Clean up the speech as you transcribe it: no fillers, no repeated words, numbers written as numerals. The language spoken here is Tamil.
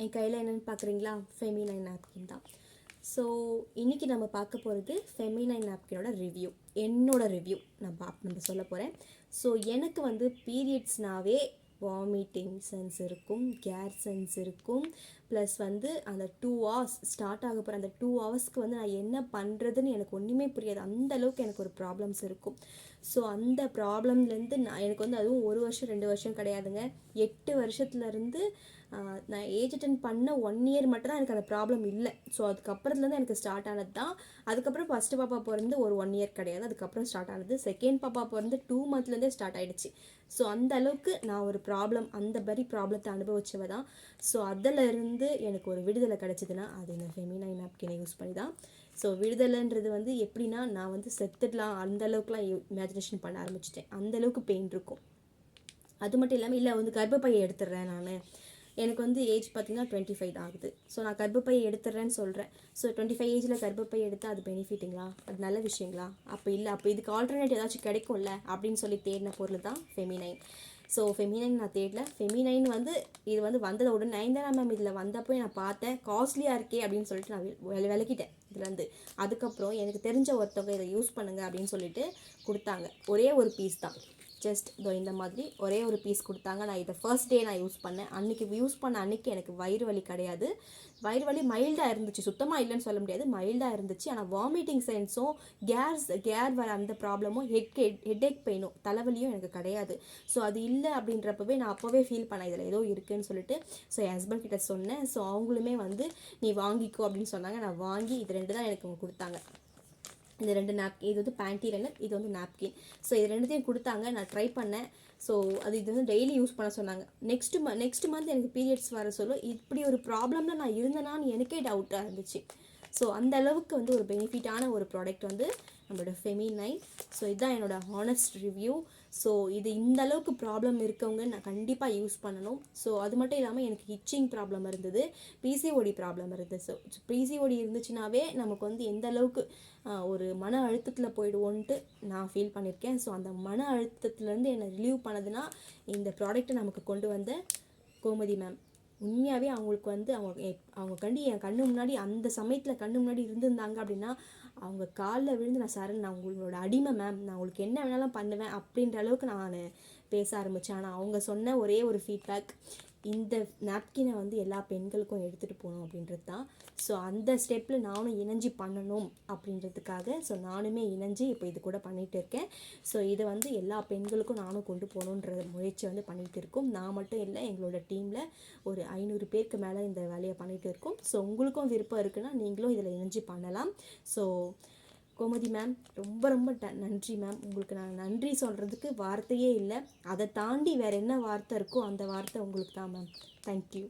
என் கையில் என்னென்னு பார்க்குறீங்களா, ஃபெமினைன் நாப்கின் தான். ஸோ இன்றைக்கி நம்ம பார்க்க போகிறது ஃபெமினைன் நாப்கினோட ரிவ்யூ, என்னோட ரிவ்யூ நம்ம சொல்ல போகிறேன். ஸோ எனக்கு வந்து பீரியட்ஸ்னாவே வாமிட்டிங் சென்ஸ் இருக்கும், கேர் சென்ஸ் இருக்கும், ப்ளஸ் வந்து அந்த 2 hours ஸ்டார்ட் ஆக போகிற அந்த 2 hours வந்து நான் என்ன பண்ணுறதுன்னு எனக்கு ஒன்றுமே புரியாது. அந்தளவுக்கு எனக்கு ஒரு ப்ராப்ளம்ஸ் இருக்கும். ஸோ அந்த ப்ராப்ளம்லேருந்து எனக்கு வந்து அதுவும் 1 வருஷம் 2 வருஷம் கிடையாதுங்க, 8 வருஷத்துலேருந்து நான் ஏஜ் அட்டன் பண்ண 1 year மட்டும் தான் எனக்கு அந்த ப்ராப்ளம் இல்லை. ஸோ அதுக்கப்புறத்துலேருந்து எனக்கு ஸ்டார்ட் ஆனது தான். அதுக்கப்புறம் ஃபஸ்ட்டு பாப்பா பிறந்து ஒரு 1 year கிடையாது, அதுக்கப்புறம் ஸ்டார்ட் ஆனது. செகண்ட் பாப்பா பிறந்து 2 monthலேருந்தே ஸ்டார்ட் ஆகிடுச்சு. ஸோ அந்த அளவுக்கு நான் ஒரு ப்ராப்ளம், அந்த மாதிரி ப்ராப்ளத்தை அனுபவிச்சவ தான். ஸோ அதிலேருந்து எனக்கு ஒரு விடுதலை கிடச்சிதுன்னா அது இந்த ஃபெமினைன் நாப்கினை யூஸ் பண்ணி தான். ஸோ விடுதலைன்றது வந்து எப்படின்னா, நான் வந்து செத்துடலாம் அந்தளவுக்குலாம் இமேஜினேஷன் பண்ண ஆரம்பிச்சிட்டேன். அந்தளவுக்கு பெயின் இருக்கும். அது மட்டும் இல்லாமல் இல்லை வந்து கர்ப்பப்பையை எடுத்துடுறேன் நான், எனக்கு வந்து ஏஜ் பார்த்திங்கன்னா 25 தான் ஆகுது. ஸோ நான் கர்ப்பப்பையை எடுத்துடுறேன்னு சொல்கிறேன். ஸோ 25 ஏஜில் கர்ப்பப்பை எடுத்தால் அது பெனிஃபிட்டுங்களா, அது நல்ல விஷயங்களா? அப்போ இல்லை, அப்போ இதுக்கு ஆல்டர்னேட் ஏதாச்சும் கிடைக்கும்ல அப்படின்னு சொல்லி தேடின பொருள் தான் ஃபெமினைன். ஸோ ஃபெமினைன் நான் தேடல. ஃபெமினைன் வந்து இது வந்து வந்ததை உடனே 9 மேம் இதில் வந்தப்போ நான் பார்த்தேன், காஸ்ட்லியாக இருக்கே அப்படின்னு சொல்லிட்டு நான் விலகிட்டேன் இதுலேருந்து. அதுக்கப்புறம் எனக்கு தெரிஞ்ச ஒருத்தவங்க இதை யூஸ் பண்ணுங்கள் அப்படின்னு சொல்லிட்டு கொடுத்தாங்க. ஒரே ஒரு பீஸ் தான், ஜஸ்ட் இதோ இந்த மாதிரி ஒரே ஒரு பீஸ் கொடுத்தாங்க. நான் இதை ஃபர்ஸ்ட் டே நான் யூஸ் பண்ணேன். அன்றைக்கி யூஸ் பண்ண அன்றைக்கி எனக்கு வயிறு வலி கிடையாது. வயிறு வலி மைல்டாக இருந்துச்சு, சுத்தமாக இல்லைன்னு சொல்ல முடியாது, மைல்டாக இருந்துச்சு. ஆனால் வாமிட்டிங் சென்ஸும் கேர் வர அந்த ப்ராப்ளமும் ஹெட்டேக் பெயினும் தலைவலியும் எனக்கு கிடையாது. ஸோ அது இல்லை அப்படின்றப்பவே நான் அப்போவே ஃபீல் பண்ணேன் இதில் ஏதோ இருக்குதுன்னு சொல்லிட்டு. ஸோ என் ஹஸ்பண்ட் கிட்ட சொன்னேன். ஸோ அவங்களுமே வந்து நீ வாங்கிக்கோ அப்படின்னு சொன்னாங்க. நான் வாங்கி இது 2 தான் எனக்கு கொடுத்தாங்க. இந்த 2 நாப்கின், இது வந்து பேண்டி லைனர், இது வந்து நாப்கின். ஸோ இது 2த்தையும் கொடுத்தாங்க, நான் ட்ரை பண்ணேன். ஸோ இது வந்து டெய்லி யூஸ் பண்ண சொன்னாங்க. நெக்ஸ்ட் மந்த் எனக்கு பீரியட்ஸ் வர சொல்ல இப்படி ஒரு ப்ராப்ளமில் நான் இருந்தேனான்னு எனக்கே டவுட்டாக இருந்துச்சு. ஸோ அந்த அளவுக்கு வந்து ஒரு பெனிஃபிட்டான ஒரு ப்ராடக்ட் வந்து நம்மளோட ஃபெமினைன். ஸோ இதுதான் என்னோட ஹானஸ்ட் ரிவ்யூ. ஸோ இது இந்த அளவுக்கு ப்ராப்ளம் இருக்கவங்க நான் கண்டிப்பாக யூஸ் பண்ணணும். ஸோ அது மட்டும் இல்லாமல் எனக்கு இச்சிங் ப்ராப்ளம் இருந்தது, பிசிஓடி ப்ராப்ளம் இருந்தது. ஸோ பிசிஓடி இருந்துச்சுனாவே நமக்கு வந்து எந்த அளவுக்கு ஒரு மன அழுத்தத்தில் போயிடுவோன்ட்டு நான் ஃபீல் பண்ணியிருக்கேன். ஸோ அந்த மன அழுத்தத்துலேருந்து என்னை ரிலீவ் பண்ணதுன்னா இந்த ப்ராடக்ட்டை நமக்கு கொண்டு வந்த கோமதி மேம். உண்மையாகவே அவங்களுக்கு வந்து அவங்க என் கண்ணு முன்னாடி அந்த சமயத்தில் கண்ணு முன்னாடி இருந்திருந்தாங்க அப்படின்னா அவங்க காலில் விழுந்து நான் சரண், நான் உங்களோட அடிமை மேம், நான் உங்களுக்கு என்ன வேணாலும் பண்ணுவேன் அப்படின்ற அளவுக்கு நான் பேச ஆரம்பித்தேன். ஆனால் அவங்க சொன்ன ஒரே ஒரு ஃபீட்பேக், இந்த நாப்கினை வந்து எல்லா பெண்களுக்கும் எடுத்துகிட்டு போகணும் அப்படின்றது தான். ஸோ அந்த ஸ்டெப்பில் நானும் இணைஞ்சி பண்ணணும் அப்படின்றதுக்காக ஸோ நானுமே இணைஞ்சி இப்போ இது கூட பண்ணிகிட்டு இருக்கேன். ஸோ இதை வந்து எல்லா பெண்களுக்கும் நானும் கொண்டு போகணுன்ற முயற்சி வந்து பண்ணிகிட்டு இருக்கோம். நான் மட்டும் இல்லை, எங்களோட டீமில் ஒரு 500 பேருக்கு மேலே இந்த வேலையை பண்ணிகிட்டு இருக்கோம். ஸோ உங்களுக்கும் விருப்பம் இருக்குன்னா நீங்களும் இதில் இணைஞ்சி பண்ணலாம். ஸோ கோமதி மேம் ரொம்ப ரொம்ப நன்றி மேம். உங்களுக்கு நான் நன்றி சொல்கிறதுக்கு வார்த்தையே இல்லை. அதை தாண்டி வேறு என்ன வார்த்தை இருக்கோ அந்த வார்த்தை உங்களுக்கு தான் மேம். தேங்க்யூ.